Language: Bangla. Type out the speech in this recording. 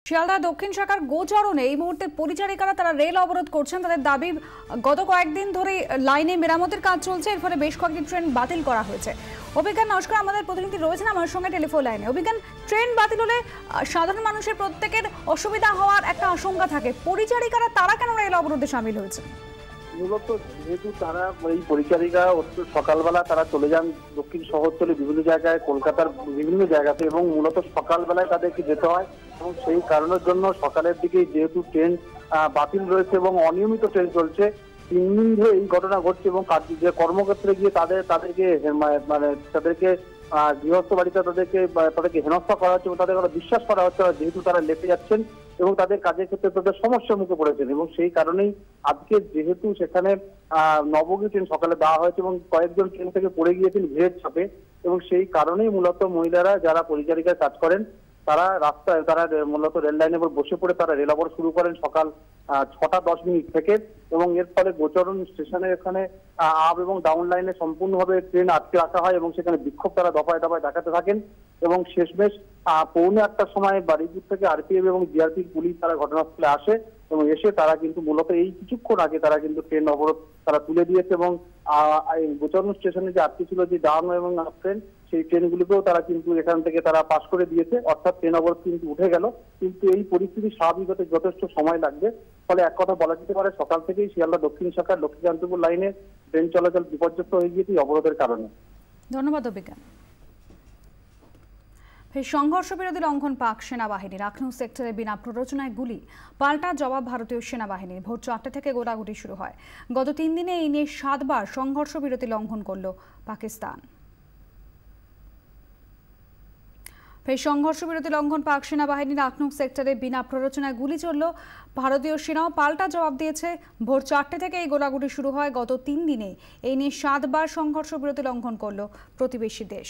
শিয়ালদা দক্ষিণ শাখার গোচরণে এই মুহূর্তে পরিচারিকারা তারা রেল অবরোধ করছেন। তাদের দাবি, গত কয়েকদিন ধরে লাইনে মেরামতের কাজ চলছে, এর ফলে বেশ কয়েকটি ট্রেন বাতিল করা হয়েছে। অভিজ্ঞান নমস্কার, আমাদের প্রতিনিধি রয়েছেন আমার সঙ্গে টেলিফোন লাইনে। অভিজ্ঞান, ট্রেন বাতিল হলে সাধারণ মানুষের প্রত্যেকের অসুবিধা হওয়ার একটা আশঙ্কা থাকে, পরিচারিকারা তারা কেন রেল অবরোধে সামিল হয়েছে? মূলত যেহেতু তারা এই পরিচারিকা সকালবেলা তারা চলে যান দক্ষিণ শহরতলি বিভিন্ন জায়গায়, কলকাতার বিভিন্ন জায়গাতে, এবং মূলত সকালবেলায় তাদেরকে যেতে হয়, এবং সেই কারণের জন্য সকালের দিকে যেহেতু ট্রেন বাতিল রয়েছে এবং অনিয়মিত ট্রেন চলছে, 3 দিন ধরে এই ঘটনা ঘটছে। এবং যে কর্মক্ষেত্রে গিয়ে তাদেরকে গৃহস্থ বাড়িতে তাদেরকে হেনস্থা করা হচ্ছে এবং তাদের বিশ্বাস করা হচ্ছে যেহেতু তারা লেটে যাচ্ছেন এবং তাদের কাজের ক্ষেত্রে তাদের সমস্যার মুখে পড়েছেন। এবং সেই কারণেই আজকে যেহেতু সেখানে নবগী ট্রেন সকালে দেওয়া হয়েছে এবং কয়েকজন ট্রেন থেকে পড়ে গিয়েছেন ভিড়ের চাপে, এবং সেই কারণেই মূলত মহিলারা যারা পরিচারিকায় কাজ করেন তারা রাস্তায় মূলত রেল লাইনের উপর বসে পড়ে তারা রেল অবরোধ শুরু করেন সকাল 6:10 থেকে। এবং এর ফলে গোচরণ স্টেশনের এখানে আপ এবং ডাউন লাইনে সম্পূর্ণভাবে ট্রেন আটকে রাখা হয় এবং সেখানে বিক্ষোভ তারা দফায় দফায় দেখাতে থাকেন। এবং শেষমেশ 8:45টার সময় বারুইপুর থেকে আরপিএফ এবং জিআরপি পুলিশ তারা ঘটনাস্থলে আসে এবং এসে তারা কিন্তু মূলত এই কিছুক্ষণ আগে তারা কিন্তু ট্রেন অবরোধ তারা তুলে দিয়েছে। এবং গোচরণ স্টেশনে যে আটকে ছিল যে ডাউন এবং আপ ট্রেন, সেই ট্রেনগুলিকেও তারা কিন্তু এখান থেকে তারা পাস করে দিয়েছে, অর্থাৎ ট্রেন অবরোধ কিন্তু উঠে গেল। কিন্তু এই পরিস্থিতি স্বাভাবিক হতে যথেষ্ট সময় লাগবে। ফলে এক কথা বলা যেতে পারে সকাল থেকেই শিয়ালদা দক্ষিণ শাখার লক্ষ্মীকান্তপুর লাইনে ট্রেন চলাচল বিপর্যস্ত হয়ে গিয়েছে এই অবরোধের কারণে। ধন্যবাদ অভিজ্ঞান। সংঘর্ষ বিরোধী লঙ্ঘন পাক সেনাবাহিনীর। আখনু সেক্টরে বিনা প্ররোচনায় গুলি, পাল্টা জবাব ভারতীয় সেনাবাহিনীর। ভোর 4টে থেকে গোলাগুলি শুরু হয়। গত 3 দিনে এই নিয়ে 7 বার সংঘর্ষ বিরতি লঙ্ঘন করল পাকিস্তান। সংঘর্ষ বিরতি লঙ্ঘন পাক সেনাবাহিনীর। আখনু সেক্টরে বিনা প্ররোচনায় গুলি চলল, ভারতীয় সেনাও পাল্টা জবাব দিয়েছে। ভোর 4টে থেকে এই গোলাগুলি শুরু হয়। গত 3 দিনে এই নিয়ে 7 বার সংঘর্ষ বিরতি লঙ্ঘন করল প্রতিবেশী দেশ।